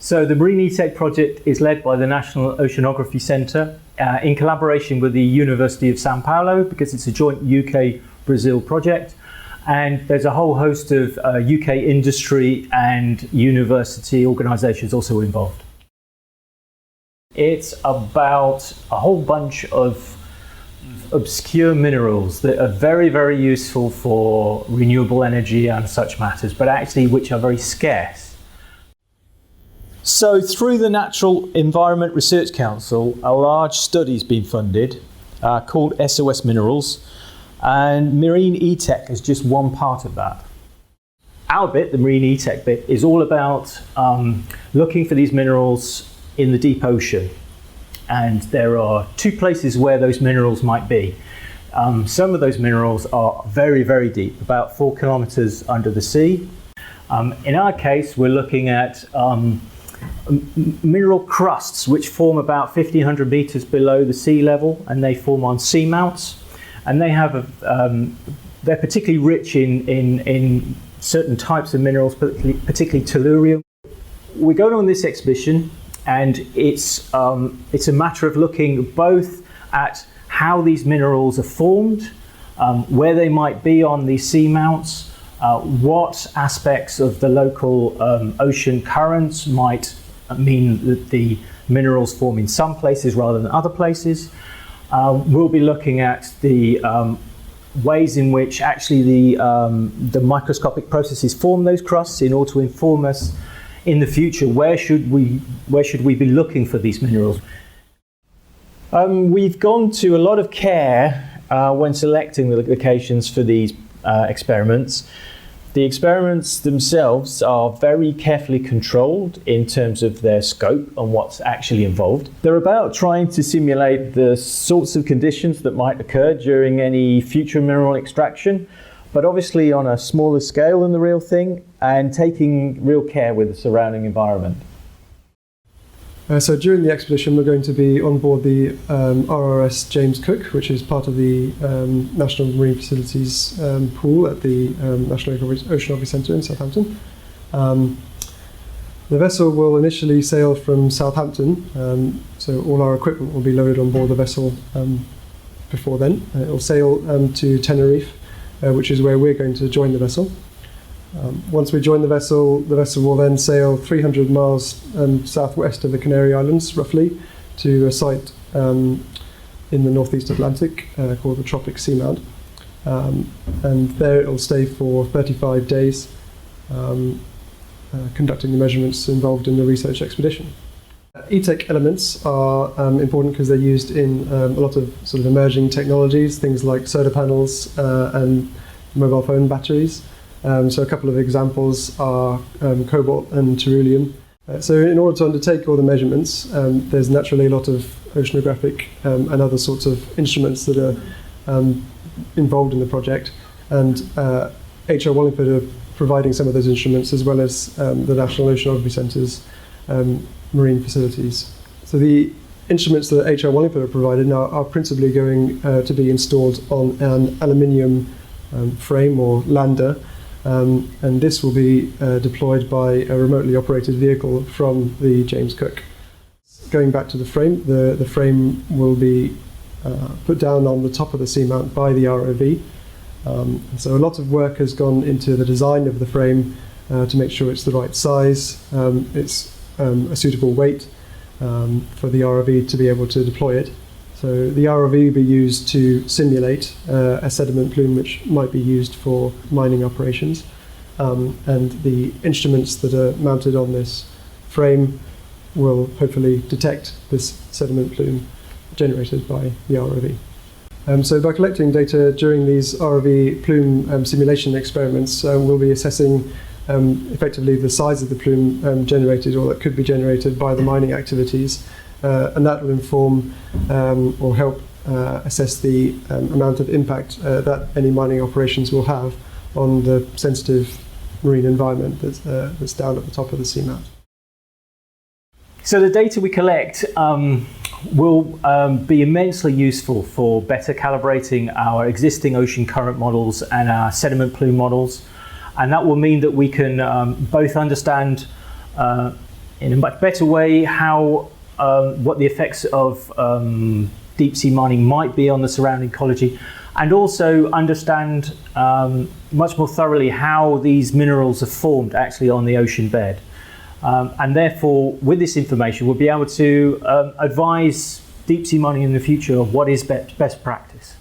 So the MarineE-tech project is led by the National Oceanography Centre in collaboration with the University of Sao Paulo, because it's a joint UK-Brazil project. And there's a whole host of UK industry and university organisations also involved. It's about a whole bunch of obscure minerals that are very, very useful for renewable energy and such matters, but actually which are very scarce. So through the Natural Environment Research Council, a large study's been funded called SOS Minerals, and MarineE-tech is just one part of that. Our bit, the MarineE-tech bit, is all about looking for these minerals in the deep ocean. And there are two places where those minerals might be. Some of those minerals are very, very deep, about 4 kilometers under the sea. In our case, we're looking at mineral crusts which form about 1,500 meters below the sea level, and they form on seamounts. And they have they're particularly rich in certain types of minerals, particularly tellurium. We're going on this exhibition, and it's a matter of looking both at how these minerals are formed, where they might be on these seamounts, what aspects of the local ocean currents might mean that the minerals form in some places rather than other places. We'll be looking at the ways in which actually the microscopic processes form those crusts in order to inform us in the future where should we be looking for these minerals. We've gone to a lot of care when selecting the locations for these experiments. The experiments themselves are very carefully controlled in terms of their scope and what's actually involved. They're about trying to simulate the sorts of conditions that might occur during any future mineral extraction, but obviously on a smaller scale than the real thing, and taking real care with the surrounding environment. So during the expedition, we're going to be on board the RRS James Cook, which is part of the National Marine Facilities pool at the National Oceanography Centre in Southampton. The vessel will initially sail from Southampton, so all our equipment will be loaded on board the vessel before then. It will sail to Tenerife, which is where we're going to join the vessel. Once we join the vessel will then sail 300 miles southwest of the Canary Islands, roughly, to a site in the northeast Atlantic called the Tropic Seamount. And there it will stay for 35 days, conducting the measurements involved in the research expedition. E-tech elements are important because they're used in a lot of sort of emerging technologies, things like solar panels and mobile phone batteries. So a couple of examples are cobalt and tellurium. So in order to undertake all the measurements, there's naturally a lot of oceanographic and other sorts of instruments that are involved in the project. And HR Wallingford are providing some of those instruments, as well as the National Oceanography Centre's marine facilities. So the instruments that HR Wallingford have provided now are principally going to be installed on an aluminium frame or lander. And this will be deployed by a remotely operated vehicle from the James Cook. Going back to the frame will be put down on the top of the seamount by the ROV. So a lot of work has gone into the design of the frame to make sure it's the right size, it's a suitable weight for the ROV to be able to deploy it. So the ROV will be used to simulate a sediment plume which might be used for mining operations. And the instruments that are mounted on this frame will hopefully detect this sediment plume generated by the ROV. So by collecting data during these ROV plume simulation experiments, we'll be assessing effectively the size of the plume generated, or that could be generated by the mining activities. And that will inform or help assess the amount of impact that any mining operations will have on the sensitive marine environment that's down at the top of the seamount. So the data we collect will be immensely useful for better calibrating our existing ocean current models and our sediment plume models. And that will mean that we can both understand in a much better way how what the effects of deep sea mining might be on the surrounding ecology, and also understand much more thoroughly how these minerals are formed actually on the ocean bed. And therefore, with this information, we'll be able to advise deep sea mining in the future of what is best practice.